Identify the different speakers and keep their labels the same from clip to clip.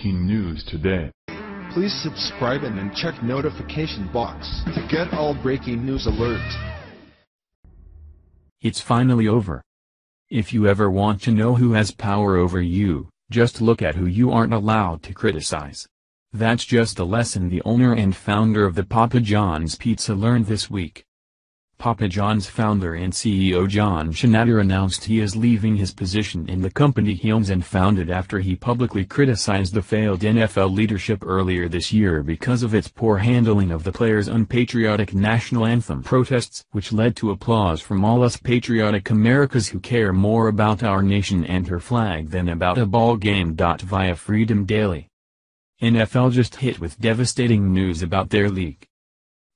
Speaker 1: breaking news today.
Speaker 2: Please subscribe and then check notification box to get all breaking news alerts.
Speaker 3: It's finally over. If you ever want to know who has power over you, just look at who you aren't allowed to criticize. That's just a lesson the owner and founder of the Papa John's Pizza learned this week. Papa John's founder and CEO John Schnatter announced he is leaving his position in the company he owns and founded after he publicly criticized the failed NFL leadership earlier this year because of its poor handling of the players' unpatriotic national anthem protests, which led to applause from all us Patriotic Americas who care more about our nation and her flag than about a ball game.Via Freedom Daily. NFL just hit with devastating news about their league.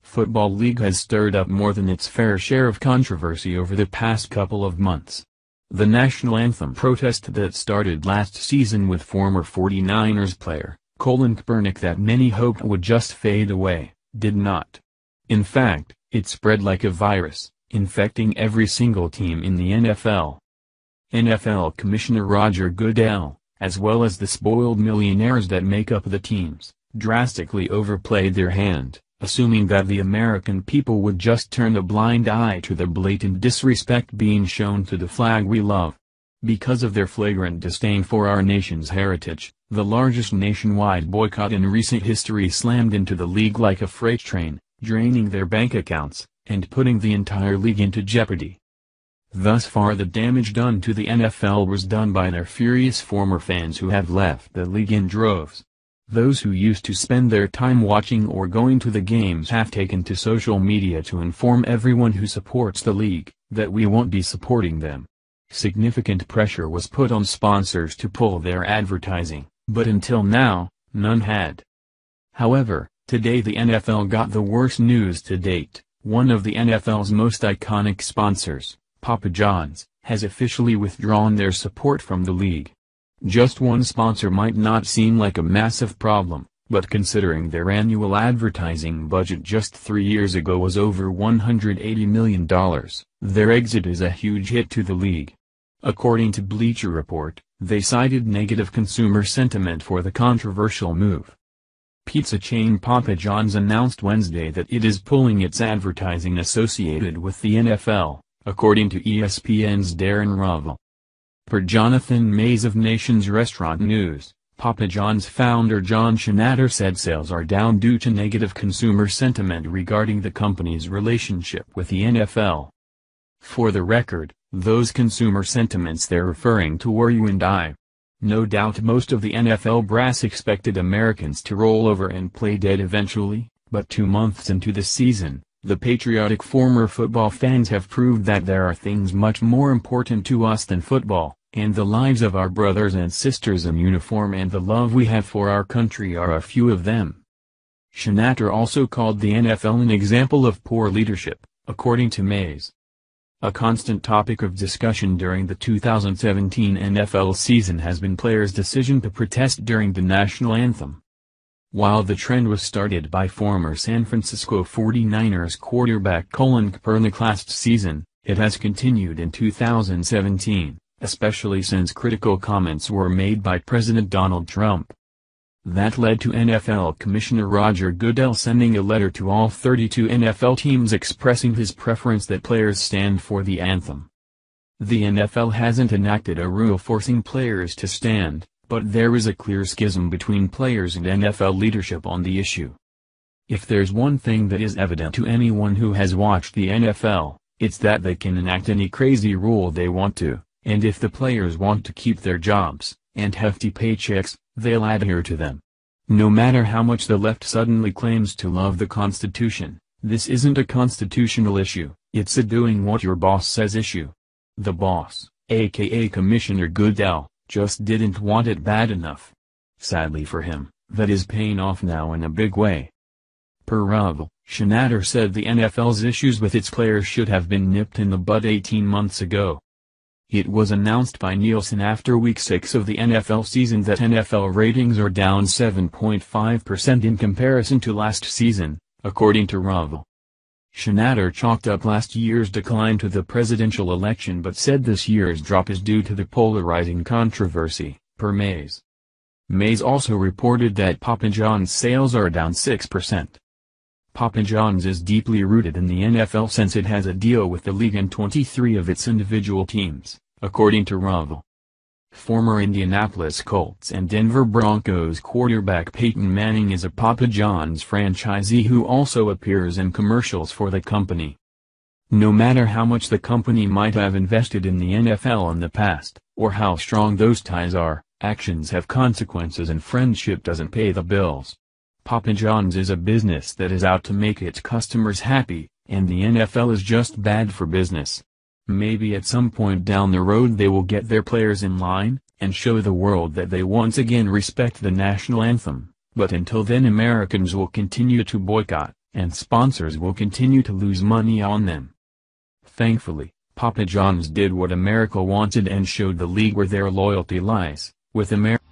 Speaker 3: Football League has stirred up more than its fair share of controversy over the past couple of months. The national anthem protest that started last season with former 49ers player, Colin Kaepernick, that many hoped would just fade away, did not. In fact, it spread like a virus, infecting every single team in the NFL. NFL Commissioner Roger Goodell, as well as the spoiled millionaires that make up the teams, drastically overplayed their hand, assuming that the American people would just turn a blind eye to the blatant disrespect being shown to the flag we love. Because of their flagrant disdain for our nation's heritage, the largest nationwide boycott in recent history slammed into the league like a freight train, draining their bank accounts, and putting the entire league into jeopardy. Thus far the damage done to the NFL was done by their furious former fans who have left the league in droves. Those who used to spend their time watching or going to the games have taken to social media to inform everyone who supports the league that we won't be supporting them. Significant pressure was put on sponsors to pull their advertising, but until now, none had. However, today the NFL got the worst news to date. One of the NFL's most iconic sponsors, Papa John's, has officially withdrawn their support from the league. Just one sponsor might not seem like a massive problem, but considering their annual advertising budget just 3 years ago was over $180 million, their exit is a huge hit to the league. According to Bleacher Report, they cited negative consumer sentiment for the controversial move. Pizza chain Papa John's announced Wednesday that it is pulling its advertising associated with the NFL, according to ESPN's Darren Rovell. Per Jonathan Mays of Nation's Restaurant News, Papa John's founder John Schnatter said sales are down due to negative consumer sentiment regarding the company's relationship with the NFL. For the record, those consumer sentiments they're referring to were you and I. No doubt most of the NFL brass expected Americans to roll over and play dead eventually, but 2 months into the season, the patriotic former football fans have proved that there are things much more important to us than football, and the lives of our brothers and sisters in uniform and the love we have for our country are a few of them. Schnatter also called the NFL an example of poor leadership, according to Mays. A constant topic of discussion during the 2017 NFL season has been players' decision to protest during the national anthem. While the trend was started by former San Francisco 49ers quarterback Colin Kaepernick last season, it has continued in 2017. Especially since critical comments were made by President Donald Trump. That led to NFL Commissioner Roger Goodell sending a letter to all 32 NFL teams expressing his preference that players stand for the anthem. The NFL hasn't enacted a rule forcing players to stand, but there is a clear schism between players and NFL leadership on the issue. If there's one thing that is evident to anyone who has watched the NFL, it's that they can enact any crazy rule they want to. And if the players want to keep their jobs, and hefty paychecks, they'll adhere to them. No matter how much the left suddenly claims to love the Constitution, this isn't a constitutional issue, it's a doing what your boss says issue. The boss, aka Commissioner Goodell, just didn't want it bad enough. Sadly for him, that is paying off now in a big way. Per Rovell, Schnatter said the NFL's issues with its players should have been nipped in the bud 18 months ago. It was announced by Nielsen after Week 6 of the NFL season that NFL ratings are down 7.5% in comparison to last season, according to Rovell. Schnatter chalked up last year's decline to the presidential election but said this year's drop is due to the polarizing controversy, per Mays. Mays also reported that Papa John's sales are down 6%. Papa John's is deeply rooted in the NFL since it has a deal with the league and 23 of its individual teams, according to Rovell. Former Indianapolis Colts and Denver Broncos quarterback Peyton Manning is a Papa John's franchisee who also appears in commercials for the company. No matter how much the company might have invested in the NFL in the past, or how strong those ties are, actions have consequences and friendship doesn't pay the bills. Papa John's is a business that is out to make its customers happy, and the NFL is just bad for business. Maybe at some point down the road they will get their players in line, and show the world that they once again respect the national anthem, but until then Americans will continue to boycott, and sponsors will continue to lose money on them. Thankfully, Papa John's did what America wanted and showed the league where their loyalty lies, with America.